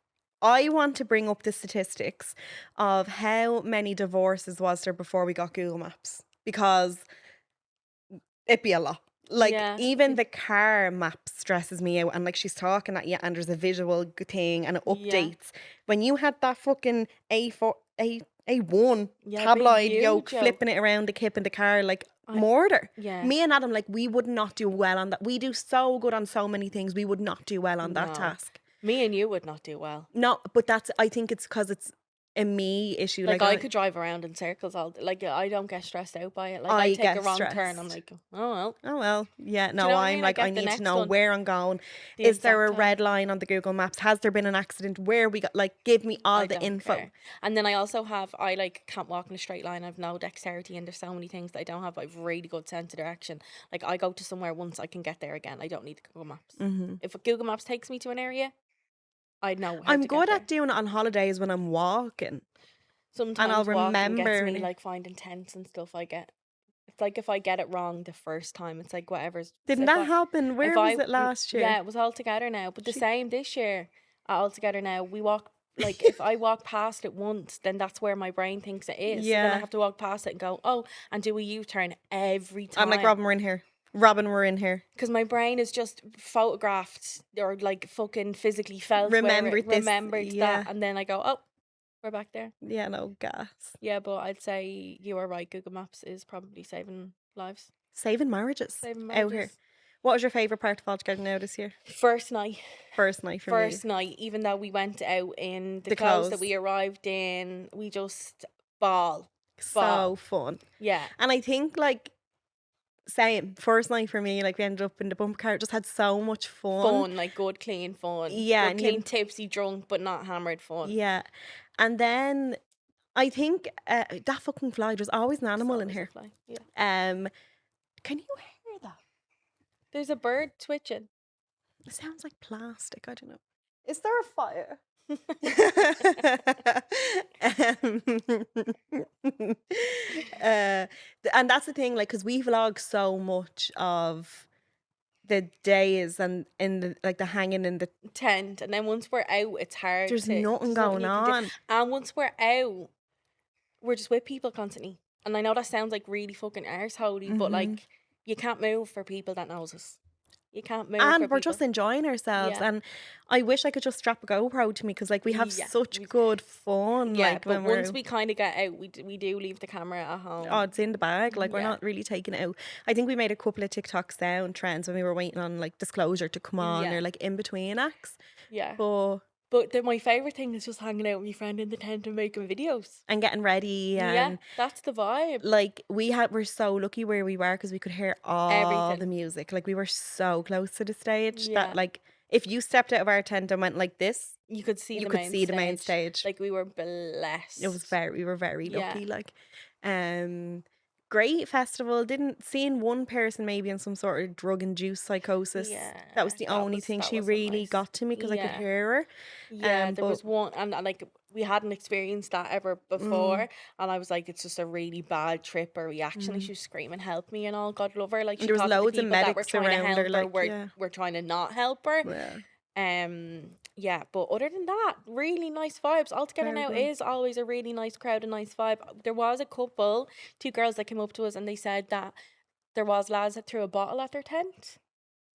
I want to bring up the statistics of how many divorces was there before we got Google Maps, because it'd be a lot. Like Yeah. even the car map stresses me out, and like she's talking at you and there's a visual thing and it updates. When you had that fucking A1 Yeah, tabloid big yoke huge flipping it around the kip in the car, like I- murder. Yeah. Me and Adam, like we would not do well on that. We do so good on so many things. We would not do well on that No. task. Me and you would not do well. No, but I think it's because it's a me issue. Like I could drive around in circles all like I don't get stressed out by it. Like I take get a wrong turn, I'm stressed. like, oh well. Oh well, yeah. No, know what I I'm mean? I like, I get the need to next know one. where I'm going. The Is there a exact red time. line on the Google Maps? Has there been an accident? Where we got? Like, give me all I the don't info. care. And then I also have, I like can't walk in a straight line. I've no dexterity, and there's so many things that I don't have. I've really good sense of direction. Like I go to somewhere once, I can get there again. I don't need the Google Maps. Mm-hmm. If Google Maps takes me to an area, I know. How I'm to good get at doing it on holidays when I'm walking. Sometimes I'll walking remember gets when me I- like finding tents and stuff. It's like if I get it wrong the first time, it's like whatever's. Didn't if that I- happen? Where if was I- it last year? Yeah, it was All Together Now, but the She- same this year at All Together Now. We walk like if I walk past it once, then that's where my brain thinks it is. So then Yeah. I have to walk past it and go, oh, and do a U-turn every time. I'm like, Robyn, we're in here. Robyn, we're in here. Because my brain is just photographed or like fucking physically felt where it Remembered this, remembered yeah. that, and then I go, oh, we're back there. Yeah, no gas. Yeah, but I'd say you are right. Google Maps is probably saving lives. Saving marriages. Saving Out here. marriages. What was your favourite part of All Together Now this year? First night. First night for First me. night, even though we went out in the The clothes that clothes. we arrived in, we just ball. So fun. Yeah. And I think like same first night for me, like we ended up in the bumper car, just had so much Fun, like good, clean fun. Yeah, Good, and clean, you- tipsy, drunk, but not hammered fun. Yeah. And then I think that fucking fly, there's always an animal in Always a here. fly. Yeah. Can you hear that? There's a bird twitching. It sounds like plastic. I don't know. Is there a fire? And that's the thing, like, because we vlog so much of the days and in the like the hanging in the Tent, and then once we're out, it's hard. there's to, nothing there's going you can do. on. And once we're out, we're just with people constantly. And I know that sounds like really fucking arseholey, but Mhm. like you can't move for people that knows us. You can't move. And for we're people. just enjoying ourselves. Yeah. And I wish I could just strap a GoPro to me because like we have Yeah, such good fun. Yeah, Like but when once we're we kind of get out, we do leave the camera at home. oh, it's in the bag. Like we're Yeah. not really taking it out. I think we made a couple of TikToks down trends when we were waiting on like Disclosure to come on Yeah. or like in between acts. Yeah. But My favourite thing is just hanging out with my friend in the tent and making videos. and getting ready and Yeah, that's the vibe. like we're so lucky where we were because we could hear all Everything. the music. Like we were so close to the stage Yeah. that like if you stepped out of our tent and went like this, You could see you the could main see stage. the main stage. Like we were blessed. We were very Yeah. lucky. Like, great festival. Didn't seeing one person maybe in some sort of drug induced psychosis. Yeah, That was the only thing she really nice. got to me because I could Yeah. hear her. Yeah, there but was one, and like we hadn't experienced that ever before, and I was like, it's just a really bad trip or reaction. Like she was screaming, "Help me!" and all. God love her. Like And she there was thought that the loads of people that were medics trying to around help her, her like, were yeah. were trying to not help her. Yeah. Yeah, but other than that, really nice vibes. Altogether Very now good. is always a really nice crowd, a nice vibe. There was a couple, 2 girls that came up to us and they said that there was lads that threw a bottle at their tent.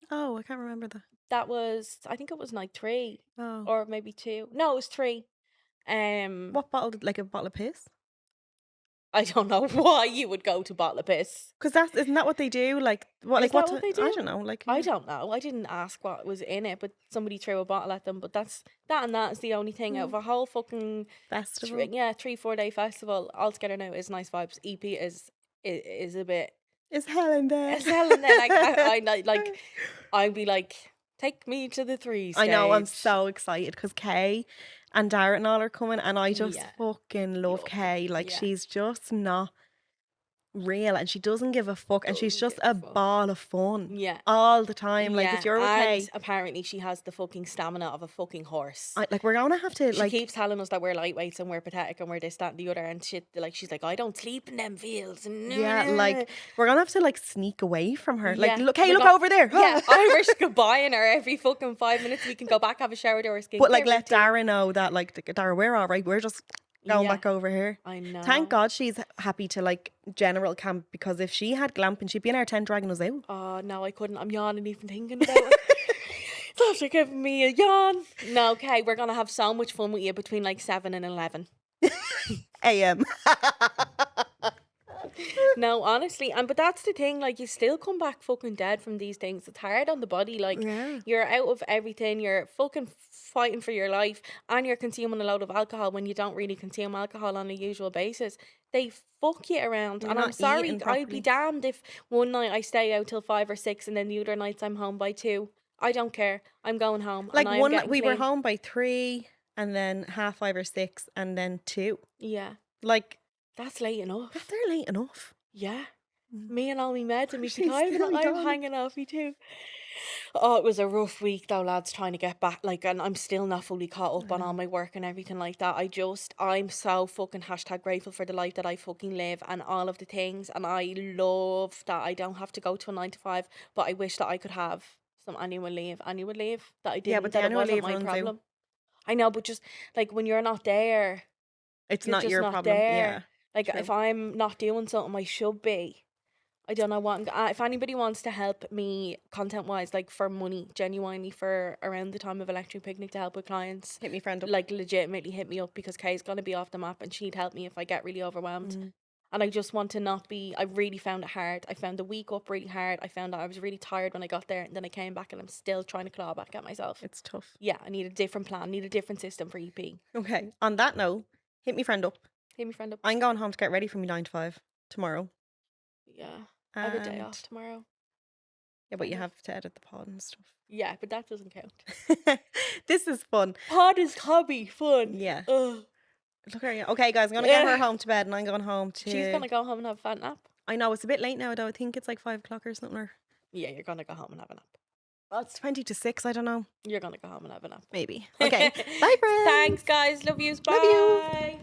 Oh, I can't remember that. That was, I think it was night 3 Oh. or maybe 2. No, it was 3. What bottle? Like a bottle of piss? I don't know why you would go to bottle of piss. Because isn't that what they do? Like what? Is Like that what? what they I do? don't know. Like I don't know. I didn't ask what was in it, but somebody threw a bottle at them. But that is the only thing out of a whole fucking festival. 3-4 day festival. Altogether now is nice vibes. EP is a bit. Is Helen there? It's Helen there. Like I'd be like, take me to the 3 stage. I know. I'm so excited because Kay and Darren and all are coming, and I just Yeah. fucking love Kay. Like Yeah. she's just not real, and she doesn't give a fuck, and she's Doesn't just give a a fuck. ball of fun. Yeah. All the time. Like Yeah, if you're with and Kay, apparently she has the fucking stamina of a fucking horse. like we're gonna have to She like. keeps telling us that we're lightweights and we're pathetic and we're this, that, and the other, and shit. Like she's like, I don't sleep in them fields. And Yeah, like we're gonna have to like sneak away from her. Like, Yeah, look, hey, we're look go- over there. Yeah, Irish goodbye her every fucking 5 minutes. We can go back, have a shower, do our skincare. But like, let routine. Darren know that like, Darren, we're all right. We're just going Yeah. back over here. I know. Thank God she's happy to like general camp because if she had glamping, she'd be in our tent dragging us out. Oh no, I couldn't. I'm yawning even thinking about it. It's after giving me a yawn. No, okay, we're gonna have so much fun with you between like 7 and 11. AM. No, honestly, but that's the thing. Like, you still come back fucking dead from these things. It's hard on the body. Like, Yeah. you're out of everything. You're fucking fighting for your life, and you're consuming a load of alcohol when you don't really consume alcohol on a usual basis. They fuck you around, You're and I'm not sorry. eating I'd be properly. damned if one night I stay out till 5 or 6, and then the other nights I'm home by 2. I don't care. I'm going home. Like and I'm one, getting we were clean. home by 3, and then 5:30 or 6, and then 2. Yeah, Like that's late enough. they're late enough. Yeah. Me and all my meds and me She's I'm still I'm gone. hanging off me too. Oh, it was a rough week though, lads, trying to get back. Like, and I'm still not fully caught up on all my work and everything like that. I'm so fucking #grateful for the life that I fucking live and all of the things. And I love that I don't have to go to a 9 to 5, but I wish that I could have some annual leave that I didn't. but the that it annual wasn't leave my runs out. problem. I know, but just like when you're not there, It's you're not just your not problem. there. Yeah. Like, True. if I'm not doing something I should be, I don't know what. If anybody wants to help me content wise, like for money, genuinely for around the time of Electric Picnic to help with clients, Hit me friend up. like legitimately hit me up, because Kay's gonna be off the map and she'd help me if I get really overwhelmed. Mhm. And I just want to not be. I really found it hard. I found the week up really hard. I found that I was really tired when I got there, and then I came back and I'm still trying to claw back at myself. It's tough. Yeah, I need a different plan. Need a different system for EP. Okay. On that note, hit me friend up. Hit me friend up. I'm going home to get ready for me 9 to 5 tomorrow. Yeah, I have a day And- off tomorrow. Yeah, but you have to edit the pod and stuff. Yeah, but that doesn't count. This is fun. Pod is hobby fun. Yeah. Ugh. Look at you. Okay, guys, I'm gonna get her Yeah. home to bed, and I'm going home to. She's gonna go home and have a fat nap. I know it's a bit late now, though. I think it's like 5 o'clock or something. Or Yeah, you're gonna go home and have a nap. well, it's 20 to 6. I don't know. You're gonna go home and have a nap. Maybe. Okay. Bye, friends. Thanks, guys. Love yous. Bye. Love you.